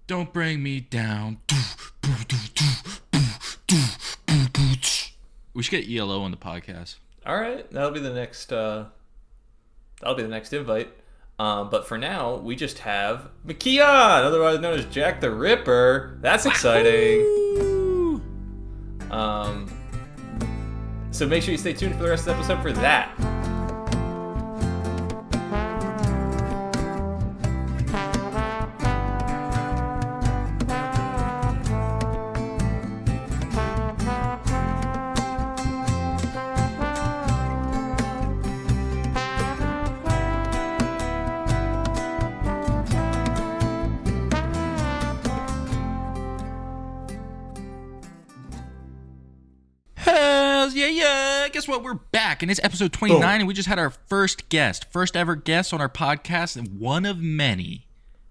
Don't bring me down. We should get ELO on the podcast. All right, that'll be the next. That'll be the next invite. But for now, we just have McK, otherwise known as Jack the Ripper. That's exciting. So make sure you stay tuned for the rest of the episode for that. Yeah. Guess what? We're back, and it's episode 29, and we just had our first ever guest on our podcast, and one of many.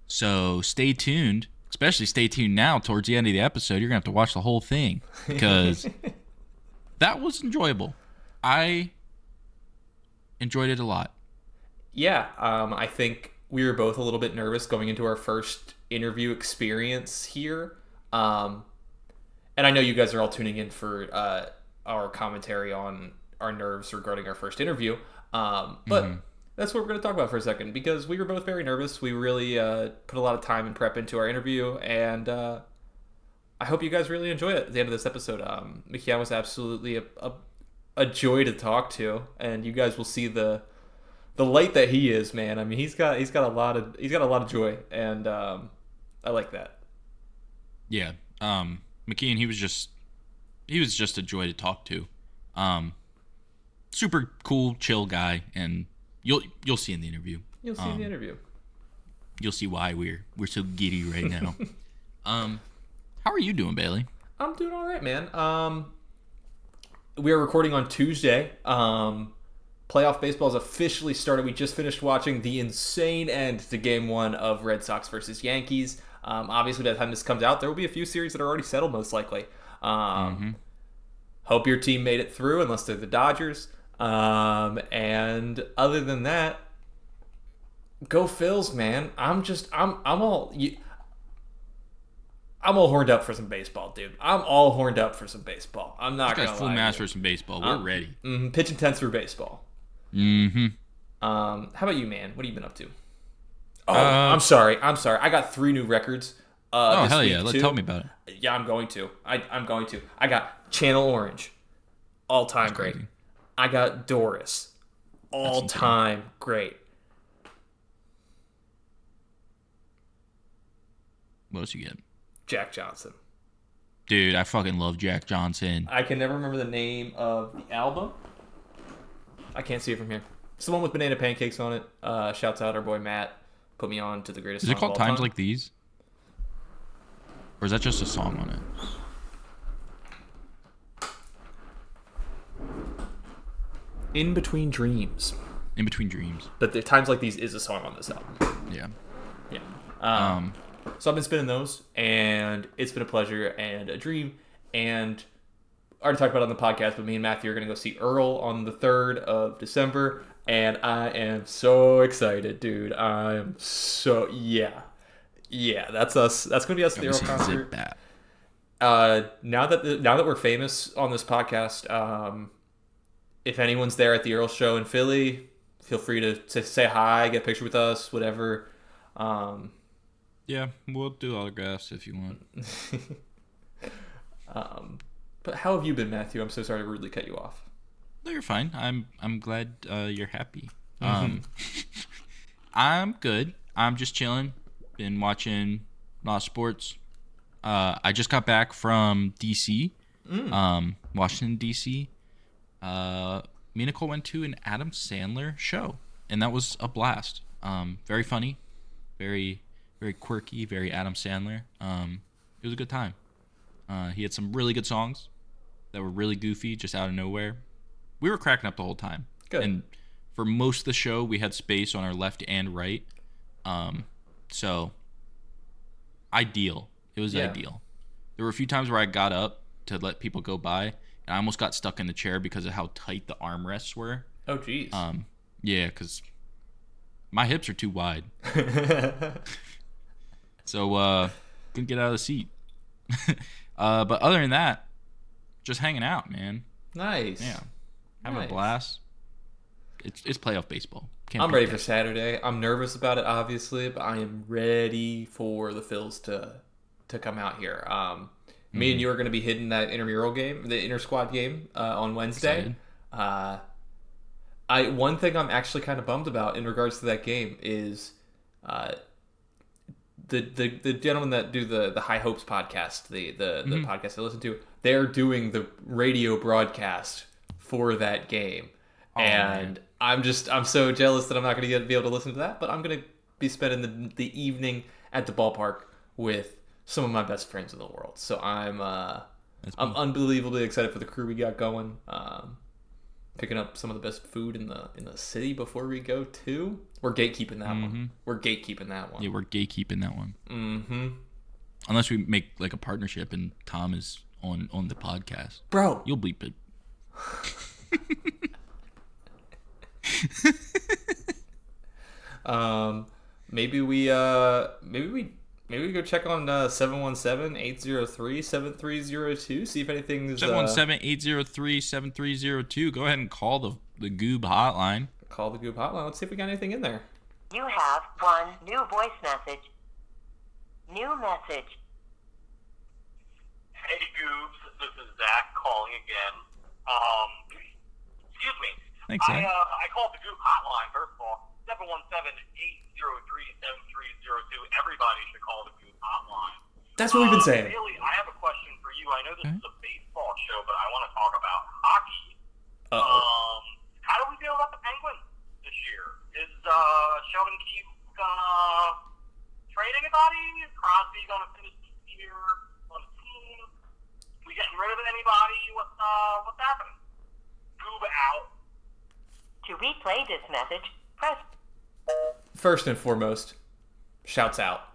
So stay tuned, especially stay tuned now towards the end of the episode. You're going to have to watch the whole thing, because that was enjoyable. I enjoyed it a lot. Yeah, I think we were both a little bit nervous going into our first interview experience here. And I know you guys are all tuning in for our commentary on our nerves regarding our first interview. But that's what we're going to talk about for a second, because we were both very nervous. We really put a lot of time and prep into our interview, and I hope you guys really enjoy it at the end of this episode. McK was absolutely a joy to talk to, and you guys will see the light that he is, man. I mean, he's got a lot of joy, and I like that. Yeah. McKean, he was just a joy to talk to. Super cool, chill guy, and you'll see in the interview. You'll see in the interview. You'll see why we're so giddy right now. How are you doing, Bailey? I'm doing all right, man. We are recording on Tuesday. Playoff baseball has officially started. We just finished watching the insane end to Game 1 of Red Sox versus Yankees. Obviously, by the time this comes out, there will be a few series that are already settled, most likely. Hope your team made it through, unless they're the Dodgers. And other than that, go Phils, man. I'm all horned up for some baseball, dude. I'm all horned up for some baseball. I'm not gonna lie. Full mass for some baseball. We're ready. Pitching 10th through baseball. How about you, man? What have you been up to? Oh, I'm sorry. I got 3 new records. Oh, hell yeah. Tell me about it. Yeah, I'm going to. I'm going to. I got Channel Orange. All-time great. Crazy. I got Doris. All-time great. What else you get? Jack Johnson. Dude, I fucking love Jack Johnson. I can never remember the name of the album. I can't see it from here. It's the one with banana pancakes on it. Shouts out our boy Matt. Put me on to the greatest Is song it called of all Times time. Like These? Or is that just a song on it? In Between Dreams. In Between Dreams. But the Times Like These is a song on this album. Yeah. Yeah. So I've been spinning those, and it's been a pleasure and a dream. And I already talked about it on the podcast, but me and Matthew are going to go see Earl on the 3rd of December. And I am so excited, dude. I'm so... Yeah, that's us. That's going to be us at the Earl concert. Now that we're famous on this podcast, if anyone's there at the Earl show in Philly, feel free to say hi, get a picture with us, whatever. Yeah, we'll do autographs if you want. But how have you been, Matthew? I'm so sorry to rudely cut you off. No, you're fine. I'm glad you're happy. I'm good. I'm just chilling. Been watching a lot of sports. I just got back from DC, Washington DC. Me and Nicole went to an Adam Sandler show, and that was a blast. Very funny, very very quirky, very Adam Sandler. It was a good time. He had some really good songs that were really goofy, just out of nowhere. We were cracking up the whole time. Good. And for most of the show, we had space on our left and right. So ideal. It was ideal. There were a few times where I got up to let people go by, and I almost got stuck in the chair because of how tight the armrests were. Oh, geez. Yeah, because my hips are too wide. So, couldn't get out of the seat. But other than that, just hanging out, man. Nice. Yeah, having a blast. It's playoff baseball. I'm ready for Saturday. I'm nervous about it, obviously, but I am ready for the Phils to come out here. Me and you are going to be hitting that intramural game, the inter-squad game on Wednesday. One thing I'm actually kind of bummed about in regards to that game is the gentlemen that do the High Hopes podcast, the podcast I listen to, they're doing the radio broadcast for that game. Oh, and man. I'm so jealous that I'm not going to be able to listen to that, but I'm going to be spending the evening at the ballpark with some of my best friends in the world. So I'm unbelievably excited for the crew we got going. Picking up some of the best food in the city before we go too. We're gatekeeping that one. We're gatekeeping that one. Yeah, we're gatekeeping that one. Mm-hmm. Unless we make like a partnership and Tom is on the podcast. Bro. You'll bleep it. Maybe we go check on 717-803-7302. See if anything's 717-803-7302. Go ahead and call the Goob hotline. Call the Goob hotline. Let's see if we got anything in there. You have one new voice message. New message. Hey Goobs, this is Zach calling again. Excuse me. Thanks, Zach. I called the Goop hotline, first of all. 717-803-7302. Everybody should call the Goop hotline. That's what we've been saying. Really, I have a question for you. I know this is a baseball show, but I want to talk about hockey. How do we feel about the Penguins this year? Is Sheldon Keefe gonna trade anybody? Is Crosby gonna finish this year on the team? We getting rid of anybody? What's happening? Goob out. To replay this message, press. First and foremost, shouts out.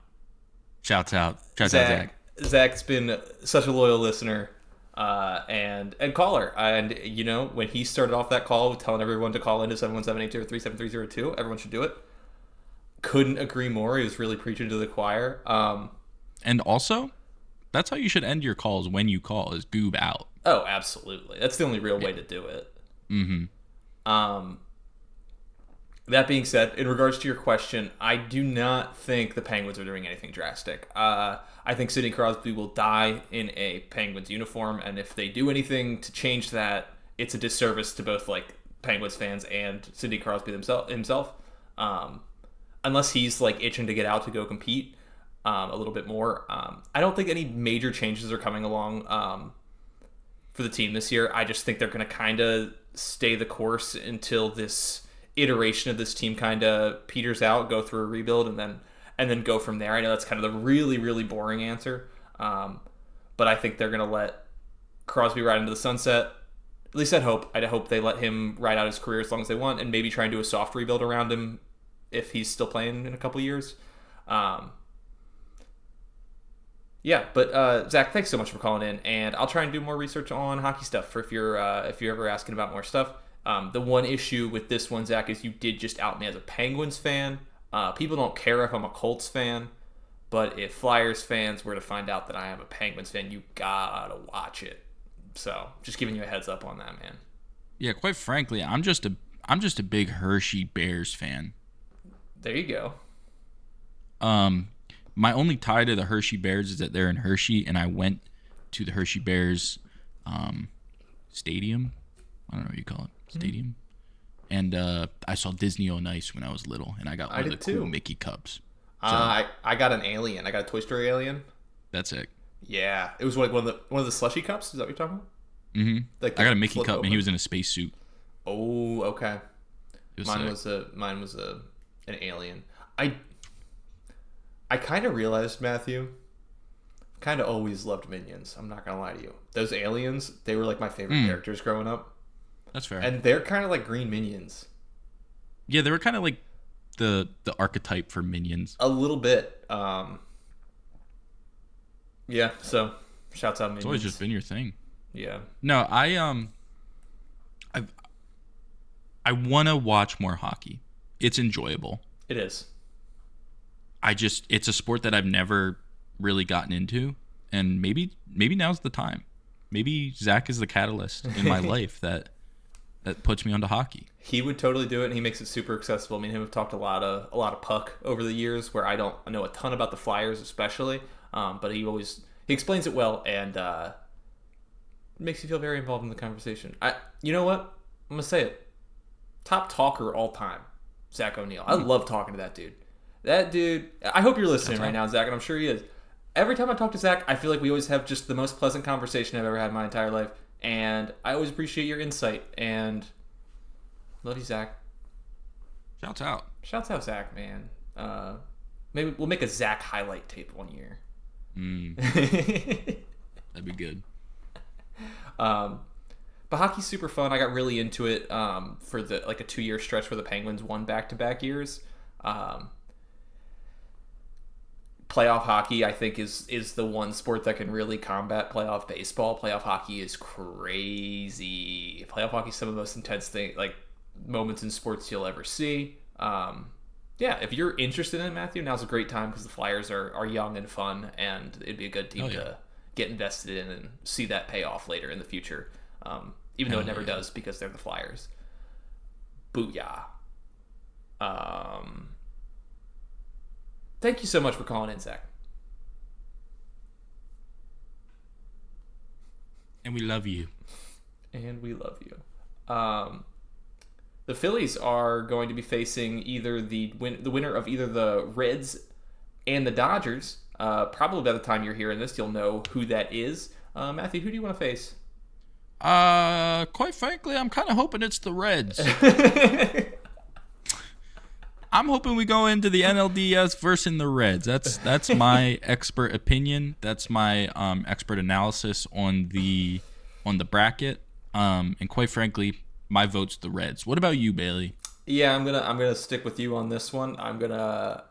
Shouts out, Zach. Zach's been such a loyal listener and caller. And, you know, when he started off that call telling everyone to call into 717-803-7302, everyone should do it. Couldn't agree more. He was really preaching to the choir. And also, that's how you should end your calls when you call, is Goob out. Oh, absolutely. That's the only real way to do it. Mm-hmm. That being said, in regards to your question, I do not think the Penguins are doing anything drastic. I think Sidney Crosby will die in a Penguins uniform, and if they do anything to change that, it's a disservice to both like Penguins fans and Sidney Crosby himself. Unless he's like itching to get out to go compete a little bit more. I don't think any major changes are coming along for the team this year. I just think they're going to kind of stay the course until this iteration of this team kind of peters out, go through a rebuild, and then go from there. I know that's kind of the really, really boring answer, but I think they're going to let Crosby ride into the sunset. At least I'd hope they let him ride out his career as long as they want, and maybe try and do a soft rebuild around him if he's still playing in a couple years. Yeah, but Zach, thanks so much for calling in, and I'll try and do more research on hockey stuff for if you're ever asking about more stuff. The one issue with this one, Zach, is you did just out me as a Penguins fan. People don't care if I'm a Colts fan, but if Flyers fans were to find out that I am a Penguins fan, you gotta watch it. So, just giving you a heads up on that, man. Yeah, quite frankly, I'm just a big Hershey Bears fan. There you go. My only tie to the Hershey Bears is that they're in Hershey, and I went to the Hershey Bears stadium. I don't know what you call it. Stadium. And I saw Disney on Ice when I was little, and I got one of the cool Mickey cups. So, I got an alien. I got a Toy Story alien. That's it. Yeah, it was like one of the slushy cups. Is that what you're talking about? Mm-hmm. Like I got a Mickey cup, and he was in a spacesuit. Oh, okay. Mine was an alien. I kind of realized, Matthew, kind of always loved Minions. I'm not gonna lie to you. Those aliens, they were like my favorite characters growing up. That's fair. And they're kind of like green Minions. Yeah, they were kind of like the archetype for Minions. A little bit. Yeah, so shouts out Minions. It's always just been your thing. Yeah. No, I want to watch more hockey. It's enjoyable. It is. It's a sport that I've never really gotten into, and maybe now's the time. Maybe Zach is the catalyst in my life that puts me onto hockey. He would totally do it, and he makes it super accessible. I mean, him have talked a lot of puck over the years, where I don't know a ton about the Flyers, especially, but he explains it well, and makes you feel very involved in the conversation. You know what? I'm gonna say it. Top talker all time, Zach O'Neill. I love talking to that dude. That dude. I hope you're listening right now, Zach, and I'm sure he is. Every time I talk to Zach, I feel like we always have just the most pleasant conversation I've ever had in my entire life. And I always appreciate your insight. And love you, Zach. Shouts out. Shouts out, Zach, man. Maybe we'll make a Zach highlight tape one year. That'd be good. But hockey's super fun. I got really into it for a 2-year stretch where the Penguins won back-to-back years. Playoff hockey, I think, is the one sport that can really combat playoff baseball. Playoff hockey is crazy. Playoff hockey is some of the most intense moments in sports you'll ever see. If you're interested in it, Matthew, now's a great time because the Flyers are young and fun, and it'd be a good team to get invested in and see that pay off later in the future. Even though it never does because they're the Flyers. Booyah. Thank you so much for calling in, Zach. And we love you. And we love you. The Phillies are going to be facing either the winner of either the Reds and the Dodgers. Probably by the time you're hearing this, you'll know who that is. Matthew, who do you want to face? Quite frankly, I'm kind of hoping it's the Reds. I'm hoping we go into the NLDS versus the Reds. That's my expert opinion. That's my expert analysis on the bracket. And quite frankly, my vote's the Reds. What about you, Bailey? Yeah, I'm gonna stick with you on this one. I'm gonna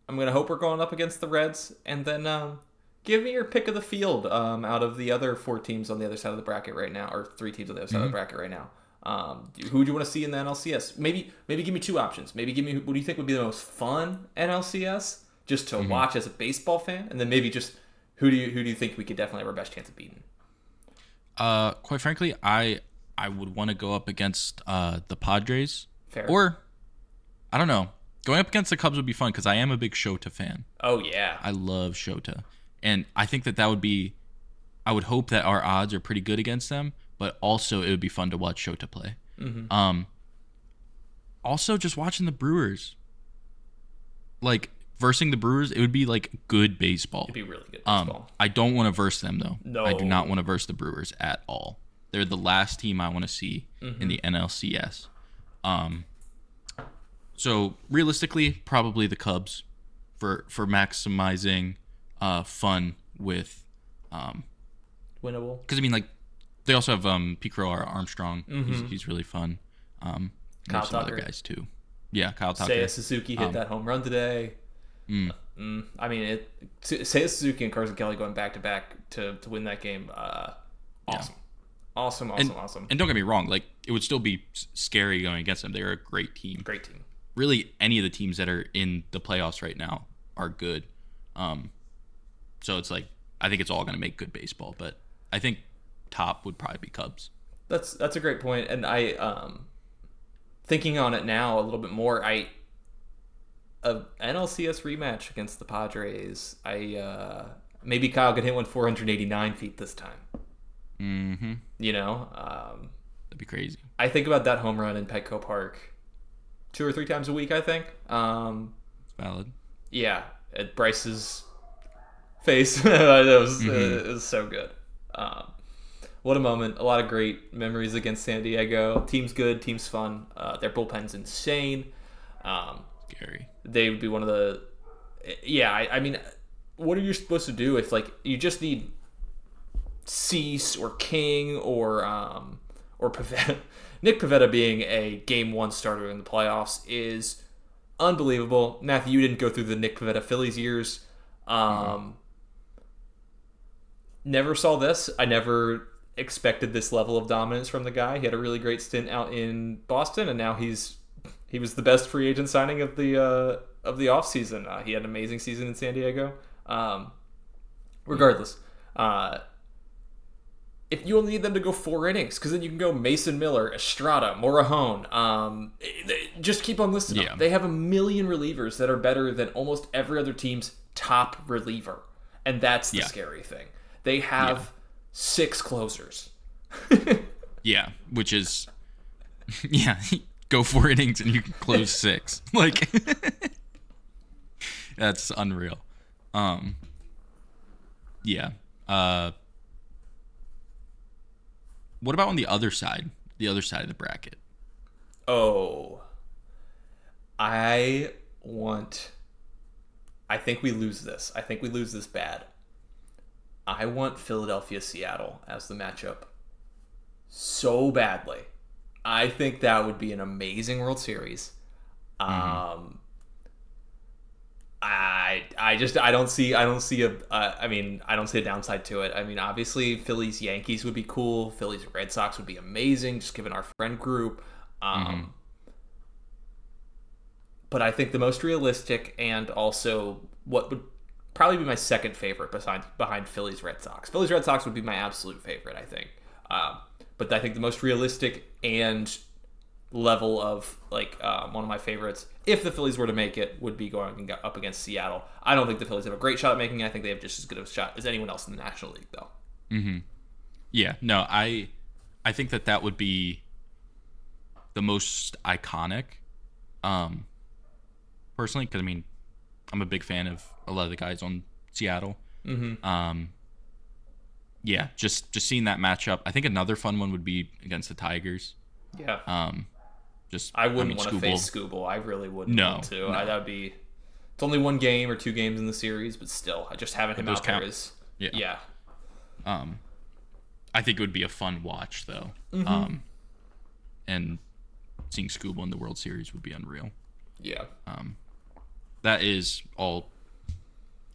hope we're going up against the Reds, and then give me your pick of the field out of the other 4 teams on the other side of the bracket right now, or 3 teams on the other side of the bracket right now. Who do you want to see in the NLCS? Maybe give me 2 options. Maybe give me what do you think would be the most fun NLCS just to watch as a baseball fan, and then maybe just who do you think we could definitely have our best chance of beating? Quite frankly, I would want to go up against the Padres. Fair. Or I don't know. Going up against the Cubs would be fun because I am a big Shota fan. Oh yeah, I love Shota, and I think that would be. I would hope that our odds are pretty good against them. But also, it would be fun to watch Shota play. Mm-hmm. Also, just watching the Brewers, versing the Brewers, it would be good baseball. It'd be really good baseball. I don't want to verse them though. No, I do not want to verse the Brewers at all. They're the last team I want to see in the NLCS. So realistically, probably the Cubs for maximizing fun with winnable. Because they also have Picro Armstrong. He's really fun. Kyle some Tucker. other guys too. Yeah, Kyle Tucker. Seiya Suzuki hit that home run today. I mean, Seiya Suzuki and Carson Kelly going back to back to win that game. Awesome. Awesome. And don't get me wrong, it would still be scary going against them. They're a great team. Great team. Really, any of the teams that are in the playoffs right now are good. So it's I think it's all going to make good baseball, but I think top would probably be Cubs. That's a great point, and I thinking on it now a little bit more. A NLCS rematch against the Padres. Maybe Kyle could hit one 489 feet this time. Mm-hmm. That'd be crazy. I think about that home run in Petco Park 2 or 3 times a week. I think. It's valid. Yeah, at Bryce's face, it was so good. What a moment. A lot of great memories against San Diego. Team's good. Team's fun. Their bullpen's insane. Scary. They would be one of the... Yeah, I mean, what are you supposed to do if, you just need Cease or King or Pivetta? Nick Pivetta being a Game 1 starter in the playoffs is unbelievable. Matthew, you didn't go through the Nick Pivetta Phillies years. Never saw this. I never expected this level of dominance from the guy. He had a really great stint out in Boston, and now he was the best free agent signing of the offseason. He had an amazing season in San Diego. regardless, if you only need them to go 4 innings, because then you can go Mason Miller, Estrada, Morajón, just keep on listing them. They have a million relievers that are better than almost every other team's top reliever, and that's the scary thing. They have 6 closers. Yeah, which is go 4 innings and you can close 6. Like that's unreal. What about on the other side? The other side of the bracket. Oh. I think we lose this. I think we lose this bad. I want Philadelphia-Seattle as the matchup so badly. I think that would be an amazing World Series. I don't see a downside to it. I mean, obviously Phillies Yankees would be cool. Phillies Red Sox would be amazing, just given our friend group. But I think the most realistic, and also what would probably be my second favorite behind Phillies Red Sox. Phillies Red Sox would be my absolute favorite, I think. But I think the most realistic and level of one of my favorites, if the Phillies were to make it, would be going up against Seattle. I don't think the Phillies have a great shot at making it. I think they have just as good of a shot as anyone else in the National League, though. Yeah, no, I think that would be the most iconic, personally, because I mean, I'm a big fan of a lot of the guys on Seattle. Yeah, just seeing that matchup. I think another fun one would be against the Tigers. Yeah. I wouldn't want to face Skubal. I really wouldn't want to. No. That'd be. It's only 1 game or 2 games in the series, but still, just having him out there is. Yeah. I think it would be a fun watch, though. And seeing Skubal in the World Series would be unreal. Yeah. That is all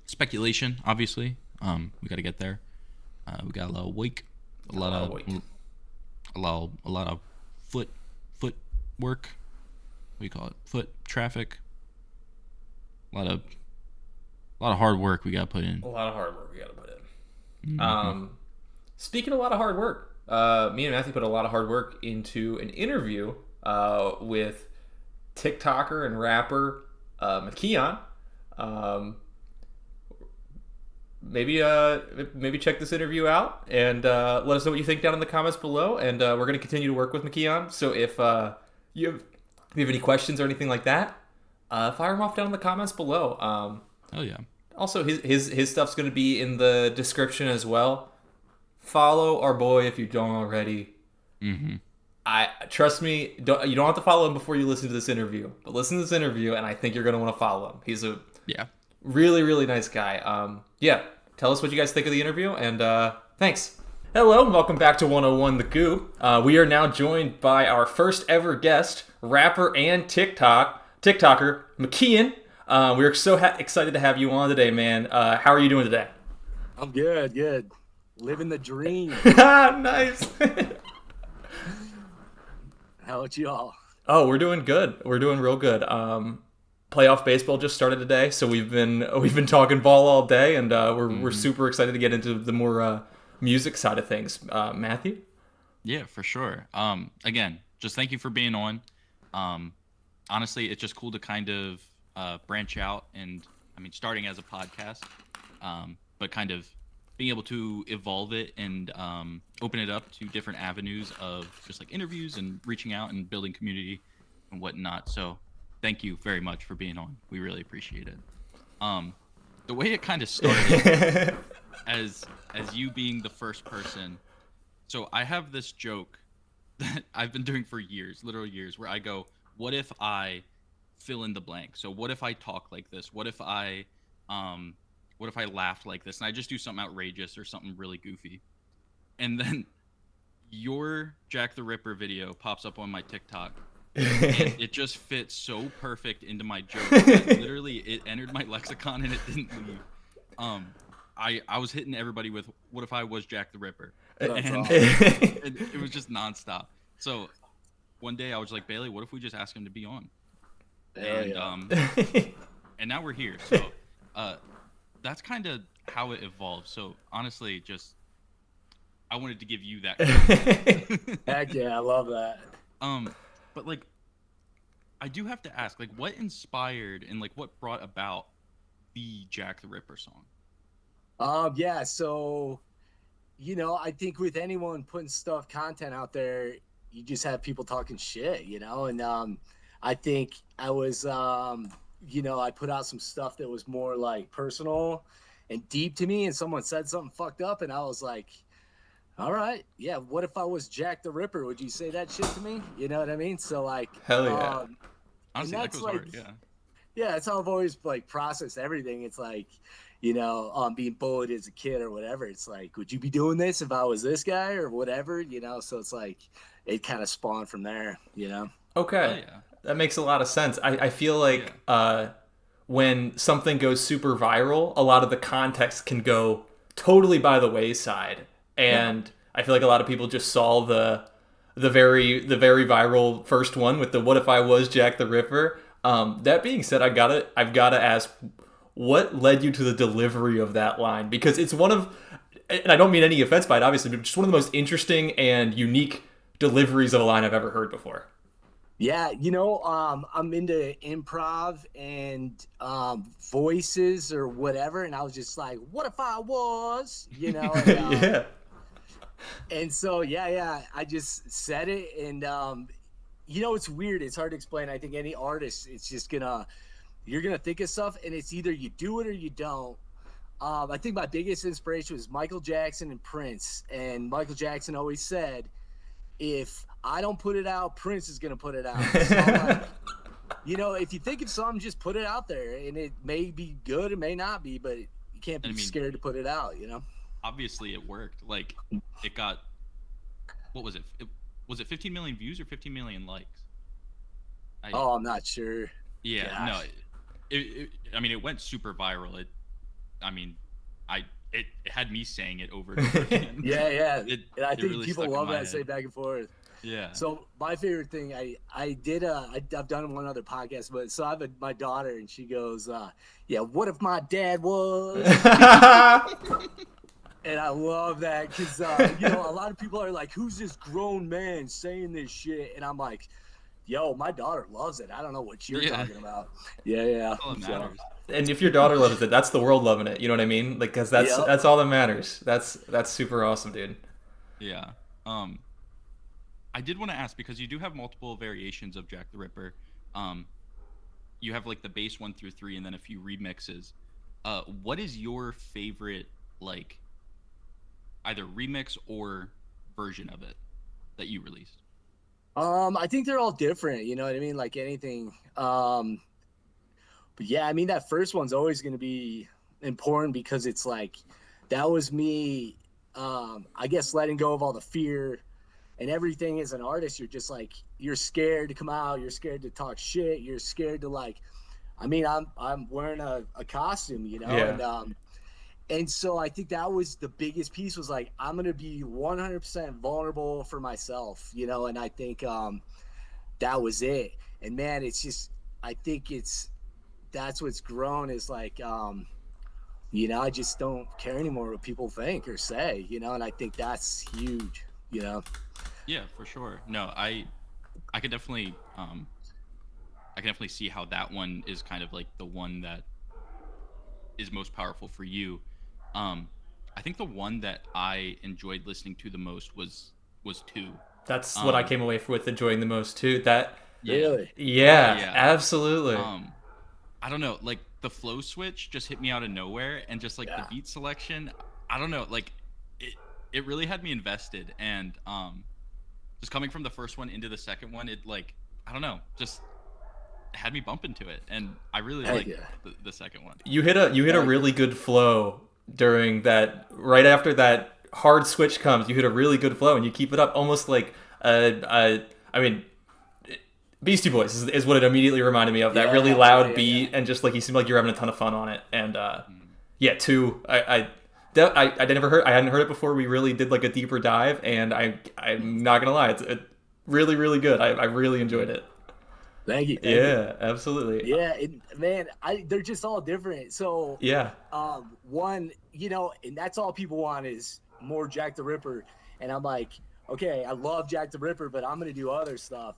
speculation, obviously. We got to get there. We got a lot of a lot of foot work. What do you call it? Foot traffic. A lot of hard work we got to put in. Speaking of a lot of hard work, me and Matthew put a lot of hard work into an interview with TikToker and rapper McK. Maybe check this interview out and let us know what you think down in the comments below. And we're going to continue to work with McK. So if you have any questions or anything like that, fire them off down in the comments below. Oh yeah. Also, his stuff's going to be in the description as well. Follow our boy if you don't already. Trust me, you don't have to follow him before you listen to this interview, but listen to this interview, and I think you're going to want to follow him. He's a really, really nice guy. Tell us what you guys think of the interview, and thanks. Hello, and welcome back to 101 The Goop. We are now joined by our first ever guest, rapper and TikToker, McK. We are so excited to have you on today, man. How are you doing today? I'm good. Living the dream. Nice. How about you all? Oh, we're doing good. We're doing real good. Playoff baseball just started today, so we've been talking ball all day, and we're super excited to get into the more music side of things. Matthew? Yeah, for sure. Again, just thank you for being on. Honestly, it's just cool to kind of branch out, and I mean, starting as a podcast, but kind of being able to evolve it and open it up to different avenues of just like interviews and reaching out and building community and whatnot. So thank you very much for being on. We really appreciate it. The way it kind of started as you being the first person. So I have this joke that I've been doing for years, literal years, where I go, what if I fill in the blank? So what if I talk like this? What if I laughed like this? And I just do something outrageous or something really goofy. And then your Jack the Ripper video pops up on my TikTok. And it just fits so perfect into my joke that literally it entered my lexicon and it didn't leave. I was hitting everybody with, what if I was Jack the Ripper? And it was just nonstop. So one day I was like, Bailey, what if we just ask him to be on? And now we're here. So that's kind of how it evolved. So honestly, just I wanted to give you that. Heck yeah, I love that. But like, I do have to ask, like, what inspired and like what brought about the Jack the Ripper song? Yeah, so I think with anyone putting content out there, you just have people talking shit, and I think I was I put out some stuff that was more like personal and deep to me, and someone said something fucked up, and I was like, all right, yeah, what if I was Jack the Ripper? Would you say that shit to me? You know what I mean? So like, Hell yeah. Honestly, that goes hard. Yeah, that's how I've always like processed everything. It's like, being bullied as a kid or whatever. It's like, would you be doing this if I was this guy or whatever? So it's like, it kind of spawned from there. Okay. Yeah. That makes a lot of sense. I feel like when something goes super viral, a lot of the context can go totally by the wayside. And I feel like a lot of people just saw the very viral first one with the "What if I was Jack the Ripper?" That being said, I've got to ask, what led you to the delivery of that line? Because it's one of, and I don't mean any offense by it, obviously, but just one of the most interesting and unique deliveries of a line I've ever heard before. Yeah, I'm into improv and voices or whatever, and I was just like, "What if I was?" And, Yeah. And so, I just said it, and it's weird. It's hard to explain. I think any artist, it's just you're gonna think of stuff, and it's either you do it or you don't. I think my biggest inspiration was Michael Jackson and Prince, and Michael Jackson always said, "If I don't put it out, Prince is gonna put it out." So like, if you think of something, just put it out there, and it may be good, it may not be, but you can't be scared to put it out. Obviously, it worked. Like, it got, what was it? Was it 15 million views or 15 million likes? I'm not sure. Yeah, Gosh. no. It went super viral. It had me saying it over and over again. Yeah. And I think really people stuck in love my that, head. say back and forth. Yeah. So my favorite thing, I've done one other podcast, but so I have my daughter, and she goes, "Yeah, what if my dad was?" And I love that because a lot of people are like, "Who's this grown man saying this shit?" And I'm like, "Yo, my daughter loves it. I don't know what you're talking about." Yeah. That's all that matters. And if your daughter loves it, that's the world loving it. You know what I mean? Like, because that's all that matters. That's super awesome, dude. Yeah. I did want to ask, because you do have multiple variations of Jack the Ripper. You have like the base 1 through 3, and then a few remixes. What is your favorite, like, either remix or version of it that you released? I think they're all different. You know what I mean? Like anything. But yeah, I mean, that first one's always going to be important because it's like, that was me, I guess, letting go of all the fear and everything. As an artist, you're just like, you're scared to come out. You're scared to talk shit. You're scared to like, I'm wearing a costume, Yeah. And so I think that was the biggest piece, was like, I'm going to be 100% vulnerable for myself, and I think that was it. And man, it's just, I think that's what's grown, is like, I just don't care anymore what people think or say, and I think that's huge, Yeah, for sure. No, I could definitely see how that one is kind of like the one that is most powerful for you. I think the one that I enjoyed listening to the most was 2. That's what I came away with enjoying the most too. That Really? yeah, absolutely. I don't know, like the flow switch just hit me out of nowhere, and just like the beat selection, I don't know, like it really had me invested, and just coming from the first one into the second one, it, like, I don't know, just had me bumping to it, and I really like the second one. You hit a really good flow during that. Right after that hard switch comes, you hit a really good flow, and you keep it up, almost like Beastie Boys is what it immediately reminded me of. That really loud beat, and just like, you seem like you're having a ton of fun on it. And 2, I hadn't heard it before we really did like a deeper dive, and I'm not gonna lie, it's really, really good. I really enjoyed it. Thank you. Thank you. Yeah, absolutely. Yeah, man, they're just all different. So, Yeah. one, and that's all people want is more Jack the Ripper. And I'm like, okay, I love Jack the Ripper, but I'm gonna do other stuff.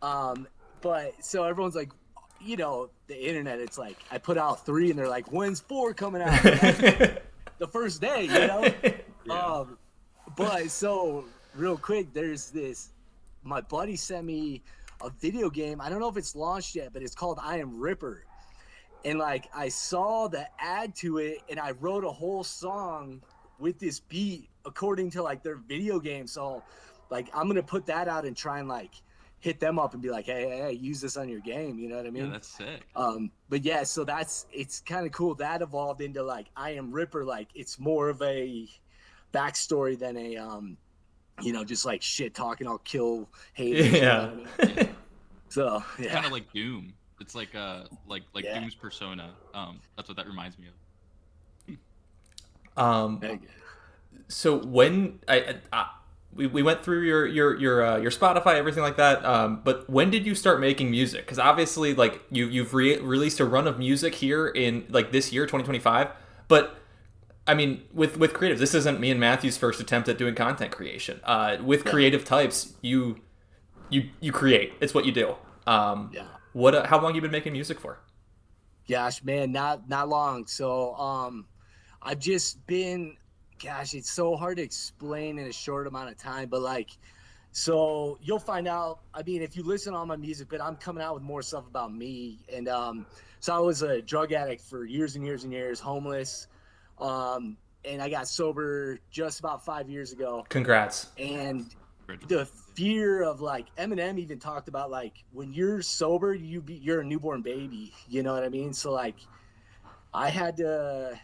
But so everyone's like, the internet, it's like I put out 3, and they're like, when's 4 coming out? The first day, Yeah. But so real quick, there's this. My buddy sent me a video game. I don't know if it's launched yet, but it's called I Am Ripper. And like I saw the ad to it, and I wrote a whole song with this beat according to like their video game. So like I'm gonna put that out and try and like hit them up and be like, hey, use this on your game. You know what I mean? Yeah, that's sick. But yeah, so it's kind of cool. That evolved into like I Am Ripper. Like it's more of a backstory than a just like shit talking. I'll kill haters. Yeah. You know what I mean? So yeah. Kind of like Doom. It's like Yeah. Doom's persona. That's what that reminds me of. So when we went through your Spotify, everything like that, but when did you start making music? Because obviously, like you've released a run of music here in like this year, 2025. But I mean, with creatives, this isn't me and Matthew's first attempt at doing content creation. With creative types, you create. It's what you do. Yeah. How long have you been making music for? Gosh, man, not long. So I've just been, gosh, it's so hard to explain in a short amount of time, but like, so you'll find out. I mean, if you listen to all my music, but I'm coming out with more stuff about me. And so I was a drug addict for years and years and years, homeless. And I got sober just about 5 years ago. Congrats. And the fear of like Eminem even talked about like when you're sober, you're a newborn baby. You know what I mean? So like I had to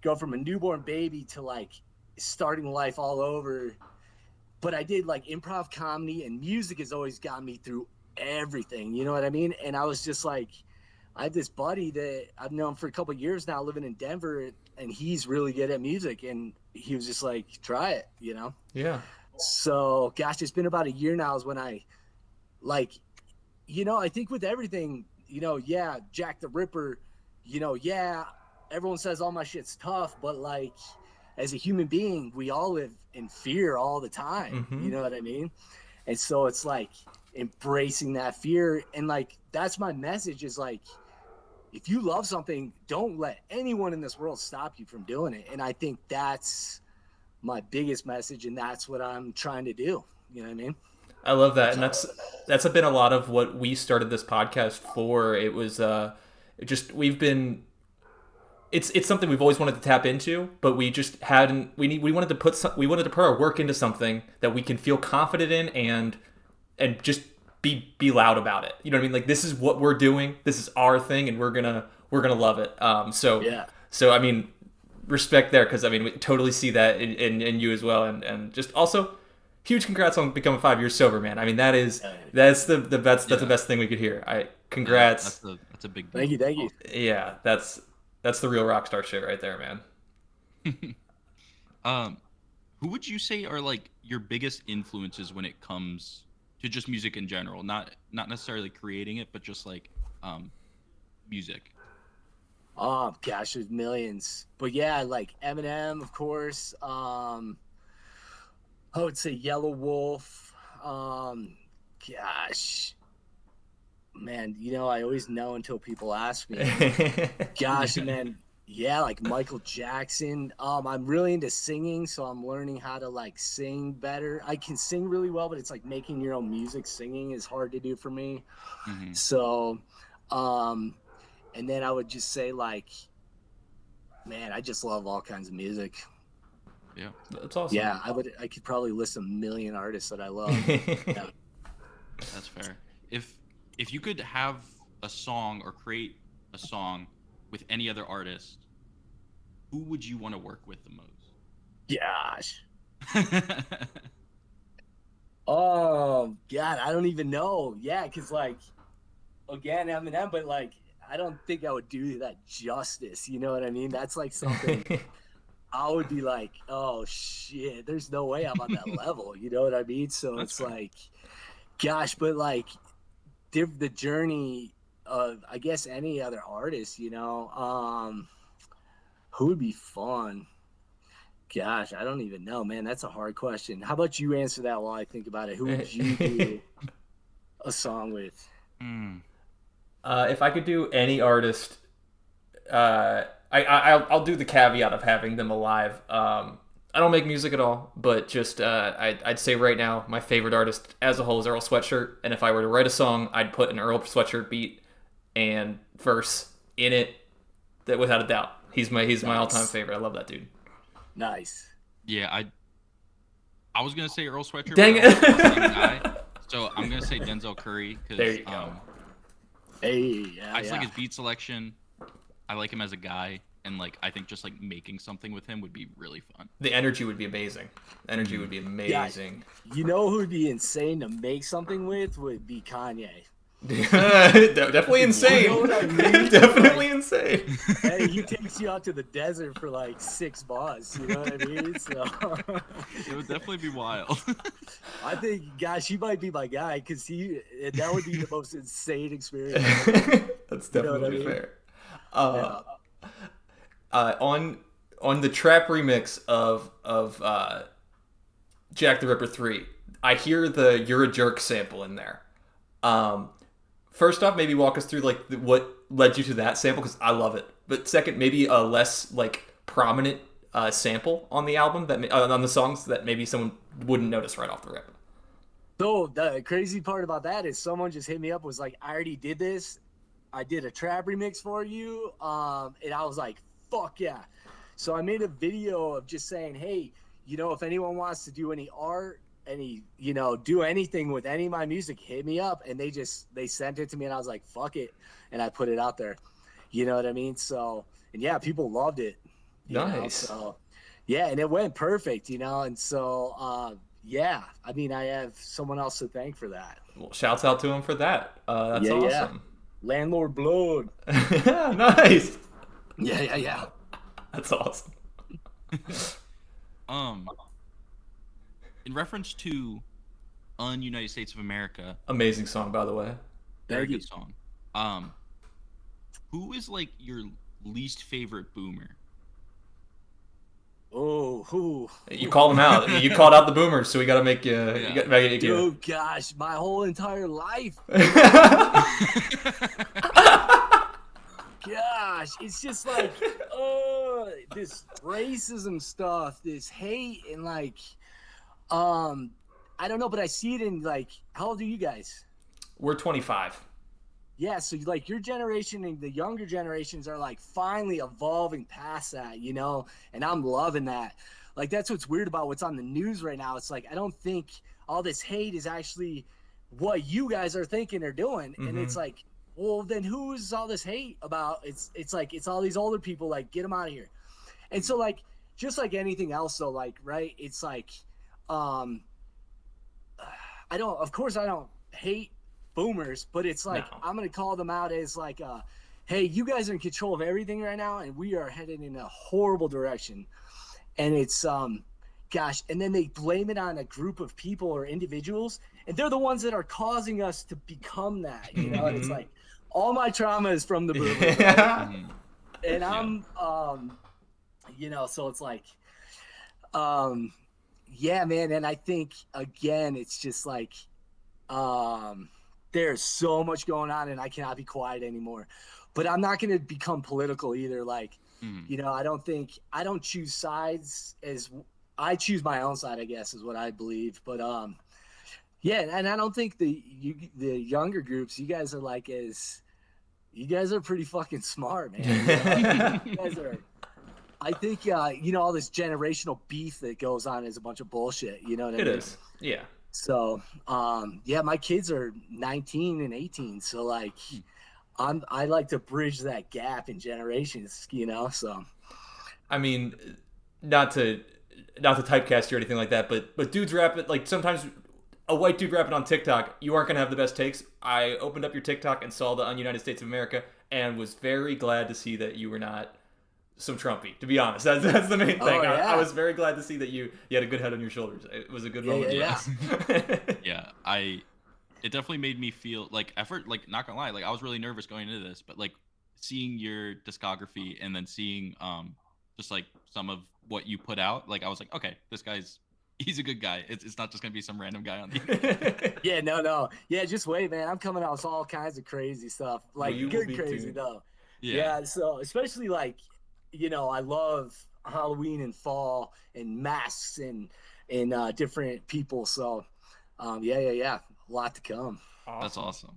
go from a newborn baby to like starting life all over. But I did like improv comedy, and music has always got me through everything. You know what I mean? And I was just like, I have this buddy that I've known for a couple of years now living in Denver, and he's really good at music. And he was just like, try it, Yeah. So, gosh, it's been about a year now is when I like, I think with everything, yeah, Jack the Ripper, yeah, everyone says all my shit's tough, but like as a human being, we all live in fear all the time. Mm-hmm. You know what I mean? And so it's like embracing that fear. And like, that's my message is like, if you love something, don't let anyone in this world stop you from doing it. And I think that's my biggest message, and that's what I'm trying to do. You know what I mean? I love that, and that's been a lot of what we started this podcast for. It was just we've been. It's something we've always wanted to tap into, but we just hadn't. We wanted to put our work into something that we can feel confident in and just be loud about it. You know what I mean? Like this is what we're doing. This is our thing, and we're gonna love it. So I mean, respect there, because I mean we totally see that in you as well, and just also huge congrats on becoming 5 years sober, man. I mean that's the best thing we could hear. Congrats. Yeah, that's a big deal. Thank you. Yeah, that's the real rock star shit right there, man. Who would you say are like your biggest influences when it comes to just music in general? Not necessarily creating it, but just like music. Oh gosh, there's millions. But yeah, like Eminem, of course. I would say Yellow Wolf. Gosh. Man, I always know until people ask me. Gosh, man. Yeah, like Michael Jackson. I'm really into singing, so I'm learning how to like sing better. I can sing really well, but it's like making your own music. Singing is hard to do for me. Mm-hmm. So, and then I would just say like, man, I just love all kinds of music. Yeah, that's awesome. Yeah, I could probably list a million artists that I love. Yeah. That's fair. If you could have a song or create a song with any other artist, who would you want to work with the most? Gosh. Oh God, I don't even know. Yeah, because like, again, Eminem, but like, I don't think I would do that justice. You know what I mean? That's like something I would be like, oh shit, there's no way I'm on that level. You know what I mean? So That's it's fair. like, gosh, but like, the journey of, I guess, any other artist, who would be fun? Gosh, I don't even know, man. That's a hard question. How about you answer that while I think about it? Who would you do a song with? If I could do any artist, I'll do the caveat of having them alive. I don't make music at all, but just I'd say right now my favorite artist as a whole is Earl Sweatshirt, and if I were to write a song, I'd put an Earl Sweatshirt beat and verse in it. That without a doubt, he's my all-time favorite. I love that dude. Nice. Yeah, I was gonna say Earl Sweatshirt. Dang but it. I'm the same guy, so I'm gonna say Denzel Curry There because you go. I just like his beat selection. I like him as a guy, and like I think just like making something with him would be really fun. The energy would be amazing. You know who would be insane to make something with would be Kanye. Definitely insane. You know what I mean? Definitely insane. Hey, he takes you out to the desert for like 6 months. You know what I mean? So It would definitely be wild. I think, gosh, he might be my guy because that would be the most insane experience. That's You know what I definitely mean? fair. Yeah. On the trap remix of Jack the Ripper 3, I hear the "You're a Jerk" sample in there. First off, maybe walk us through like what led you to that sample because I love it. But second, maybe a less like prominent sample on the album on the songs that maybe someone wouldn't notice right off the rip. So the crazy part about that is someone just hit me up, was like, I already did this. I did a trap remix for you. And I was like, fuck yeah. So I made a video of just saying, hey, if anyone wants to do any art, do anything with any of my music, hit me up. And they sent it to me and I was like, fuck it. And I put it out there. You know what I mean? So, and yeah, people loved it. Nice. So yeah, and it went perfect, and so, yeah, I mean, I have someone else to thank for that. Well, shouts out to him for that. That's awesome. Landlord Blood. Nice. Yeah. That's awesome. In reference to United States of America, Amazing song, by the way. very Thank you. good song. Who is like your least favorite boomer? Oh, who? You called him out. You called out the boomers, so we got to make you. Yeah. You gotta make you. Dude, gosh, my whole entire life. Gosh, it's just like, this racism stuff, this hate, and like, I don't know, but I see it in like, how old are you guys? We're 25. Yeah, so like your generation and the younger generations are like finally evolving past that, and I'm loving that. Like that's what's weird about what's on the news right now. It's like I don't think all this hate is actually what you guys are thinking or doing, and it's like, well, then who is all this hate about? It's like it's all these older people. Like get them out of here. And so like just like anything else though, like right, it's like, I don't hate boomers, but it's like I'm gonna call them out as like, hey, you guys are in control of everything right now, and we are headed in a horrible direction. And it's gosh, and then they blame it on a group of people or individuals, and they're the ones that are causing us to become that. And it's like all my trauma is from the boomers, and I'm so it's like, yeah, man. And I think again, it's just like, there's so much going on and I cannot be quiet anymore. But I'm not going to become political either. Like, I don't choose sides, as I choose my own side, I guess, is what I believe. But yeah, and I don't think the younger groups, you guys are pretty fucking smart, man. You guys are. I think all this generational beef that goes on is a bunch of bullshit. You know what I mean? It is. Yeah. So, yeah, my kids are 19 and 18. So like, I like to bridge that gap in generations, so. I mean, not to typecast you or anything like that, but dudes rapping, like sometimes a white dude rapping on TikTok, you aren't going to have the best takes. I opened up your TikTok and saw the United States of America and was very glad to see that you were not some Trumpy, to be honest. That's the main thing. Oh, yeah. I was very glad to see that you had a good head on your shoulders. It was a good moment. Yeah. Yeah, I it definitely made me feel like effort. Like, not gonna lie, like I was really nervous going into this, but like seeing your discography and then seeing just like some of what you put out, like I was like, okay, he's a good guy. It's not just gonna be some random guy on the internet. Yeah, no. Yeah, just wait, man. I'm coming out with all kinds of crazy stuff. Like you will good be crazy too. though. Yeah. Yeah, so especially like, I love Halloween and fall and masks and different people. So yeah. A lot to come. That's awesome.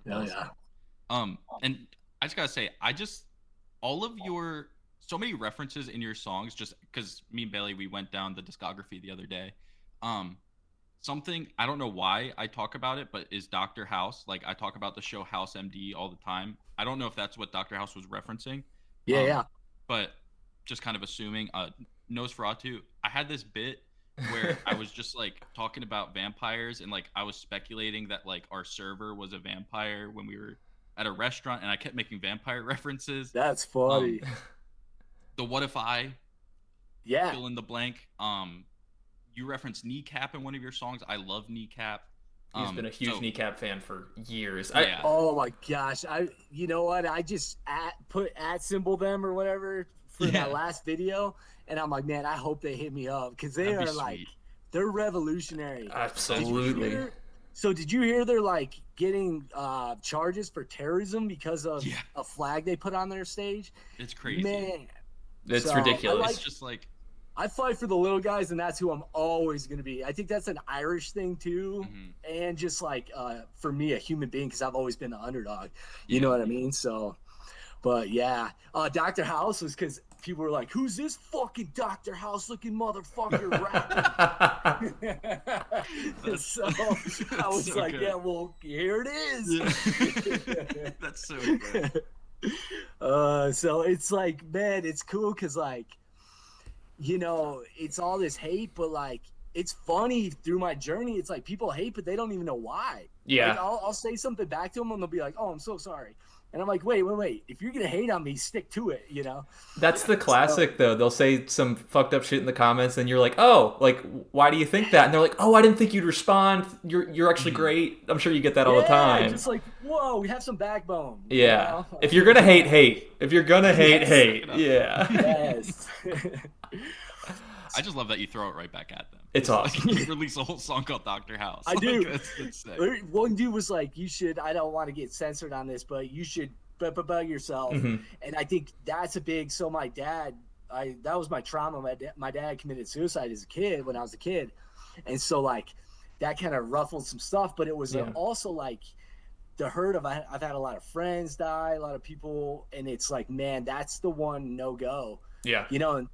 Oh That's awesome. yeah. And I just gotta say, all of your so many references in your songs, just because me and Bailey, we went down the discography the other day. Something I don't know why I talk about it, but is Doctor House. Like I talk about the show House MD all the time. I don't know if that's what Doctor House was referencing. Yeah. But just kind of assuming. Nosferatu. I had this bit where I was just like talking about vampires and like I was speculating that like our server was a vampire when we were at a restaurant, and I kept making vampire references. That's funny. The what if I Yeah. fill in the blank. You referenced Kneecap in one of your songs. I love Kneecap. He's been a huge Kneecap fan for years. Yeah. Oh my gosh. You know what? I just put symbol them or whatever for that last video, and I'm like, man, I hope they hit me up because they are like, they're revolutionary. Absolutely. So did you hear they're like getting charges for terrorism because of a flag they put on their stage? It's crazy. Man, it's ridiculous. It's just like I fight for the little guys, and that's who I'm always going to be. I think that's an Irish thing too, and just like for me, a human being, because I've always been the underdog. You know what I mean? So, but yeah, Dr. House was because people were like, "Who's this fucking Dr. House looking motherfucker rapping?" So I was so like, good. "Yeah, well, here it is." Yeah. That's so good. So it's like, man, it's cool because like, it's all this hate, but like it's funny through my journey. It's like people hate, but they don't even know why. Yeah. Like, I'll say something back to them and they'll be like, "Oh, I'm so sorry." And I'm like, wait. If you're going to hate on me, stick to it, That's the classic, though. They'll say some fucked up shit in the comments, and you're like, oh, like, why do you think that? And they're like, oh, I didn't think you'd respond. You're actually great. I'm sure you get that all the time. Just like, whoa, we have some backbone. Yeah. If you're going to hate. If you're going to hate. Yeah. Yes. I just love that you throw it right back at them. It's awesome. Like, you release a whole song called Dr. House. I do. That's sick. One dude was like, you should, I don't want to get censored on this, but you should about yourself. And I think that's a big, so my dad, that was my trauma. My dad committed suicide as a kid when I was a kid. And so like that kind of ruffled some stuff, but it was also like the hurt of, I've had a lot of friends die, a lot of people. And it's like, man, that's the one no-go. Yeah. And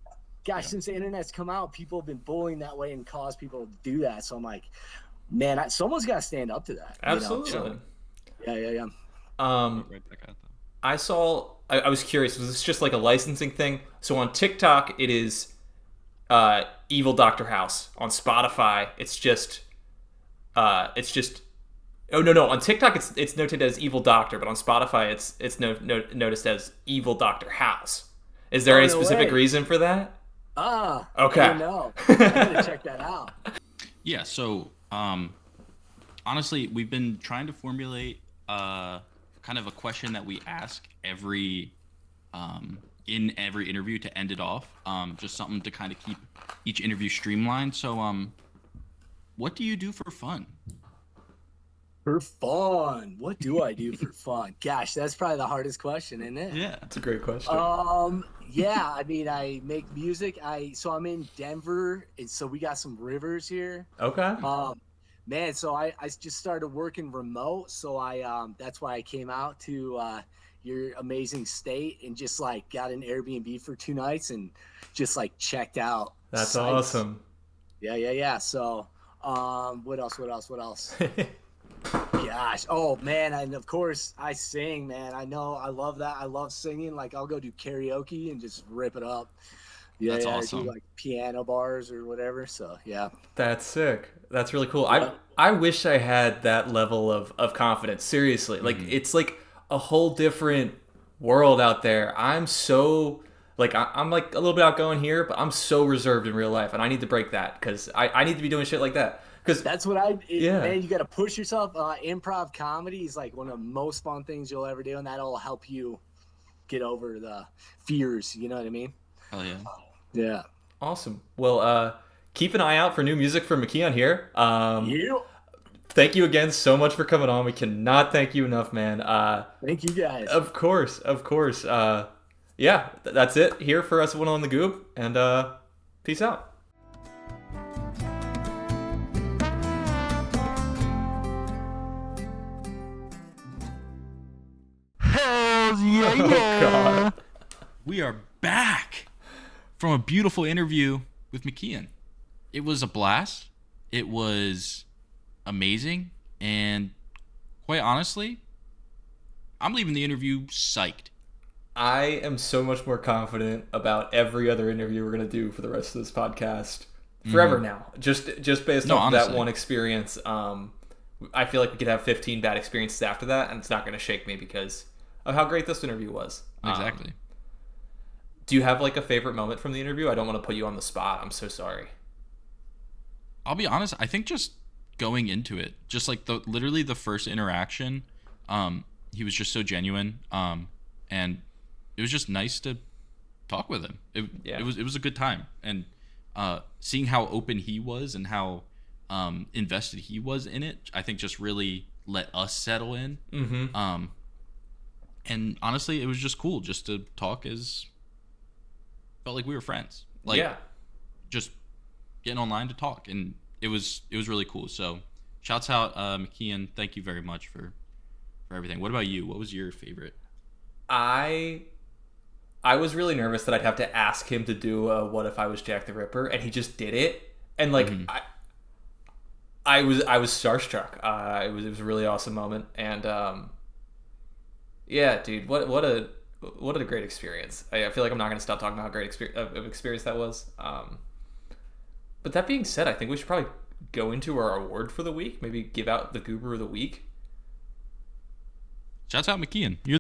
gosh, since the internet's come out, people have been bullying that way and caused people to do that. So I'm like, man, someone's got to stand up to that. Absolutely. Yeah. Right back at them. I was curious, was this just like a licensing thing? So on TikTok, it is Evil Dr. House. On Spotify, it's just oh no, on TikTok it's noted as Evil Doctor, but on Spotify it's noticed as Evil Dr. House. Is there any specific reason for that? Okay. I don't know. I gotta check that out. Yeah, so honestly, we've been trying to formulate kind of a question that we ask in every interview to end it off. Just something to kind of keep each interview streamlined. So what do you do for fun? For fun, what do I do for fun? Gosh, that's probably the hardest question, isn't it? Yeah, it's a great question. Yeah, I mean, I make music. So I'm in Denver, and so we got some rivers here. Okay. Man, so I just started working remote, so that's why I came out to your amazing state and just like got an Airbnb for 2 nights and just like checked out. That's sites. Awesome. Yeah. So, what else? Gosh, oh man, and of course I sing, man. I love that. I love singing. Like I'll go do karaoke and just rip it up. Yeah, that's awesome. I do like piano bars or whatever. So yeah, that's sick. That's really cool. I wish I had that level of confidence. Seriously, like it's like a whole different world out there. I'm so like I'm like a little bit outgoing here, but I'm so reserved in real life, and I need to break that because I need to be doing shit like that. because That's what man, you got to push yourself. Improv comedy is like one of the most fun things you'll ever do, and that'll help you get over the fears. You know what I mean? Hell yeah. Yeah. awesome. Well, keep an eye out for new music from McK on here. You. Thank you again so much for coming on. We cannot thank you enough, man. Thank you guys. Of course. Yeah, that's it here for us, One on the Goob, and peace out. Hells yeah, Oh, God. We are back from a beautiful interview with McKeon. It was a blast. It was amazing. And quite honestly, I'm leaving the interview psyched. I am so much more confident about every other interview we're going to do for the rest of this podcast. Forever now. Just based off honestly. that one experience. I feel like we could have 15 bad experiences after that, and it's not going to shake me because of how great this interview was. Exactly. Do you have like a favorite moment from the interview? I don't want to put you on the spot. I'm so sorry. I'll be honest, I think just going into it, just like literally the first interaction, he was just so genuine. And it was just nice to talk with him. It was a good time. And seeing how open he was and how invested he was in it, I think just really let us settle in. Mm-hmm. And honestly, it was just cool just to talk felt like we were friends. Like, yeah. just getting online to talk, and it was really cool. So shouts out McKeon, thank you very much for everything. What about you? What was your favorite? I was really nervous that I'd have to ask him to do a What If I Was Jack the Ripper, and he just did it. And like I was starstruck. It was a really awesome moment, and yeah, dude, what a great experience. I feel like I'm not gonna stop talking about how great experience that was. But that being said, I think we should probably go into our award for the week. Maybe give out the Goober of the Week. Shouts out McKeon. You're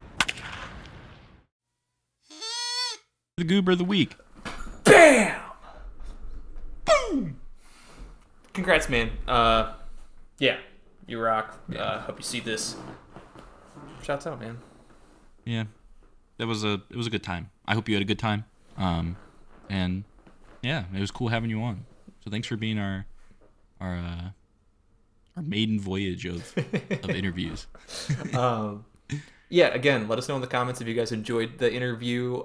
the Goober of the Week. Bam! Boom! Congrats, man. Yeah, you rock. Hope you see this. Shouts out, man. Yeah, it was a good time. I hope you had a good time. And yeah, it was cool having you on. So thanks for being our maiden voyage of interviews. Yeah, again, let us know in the comments if you guys enjoyed the interview.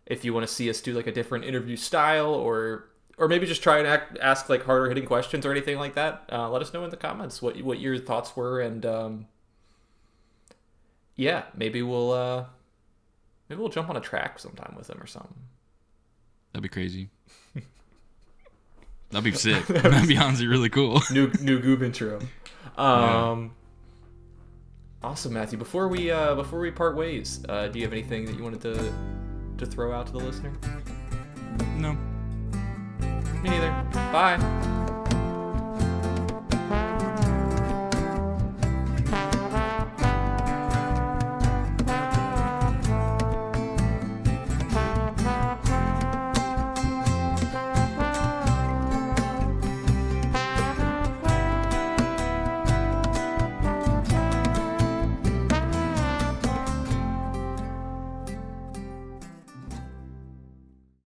If you want to see us do like a different interview style, or maybe just try and ask like harder hitting questions or anything like that. Let us know in the comments what your thoughts were, and yeah, maybe we'll jump on a track sometime with them or something. That'd be crazy. That'd be sick. That'd be honestly really cool. New Goob intro. Awesome, Matthew. Before we part ways, do you have anything that you wanted to throw out to the listener? No. Me neither. Bye.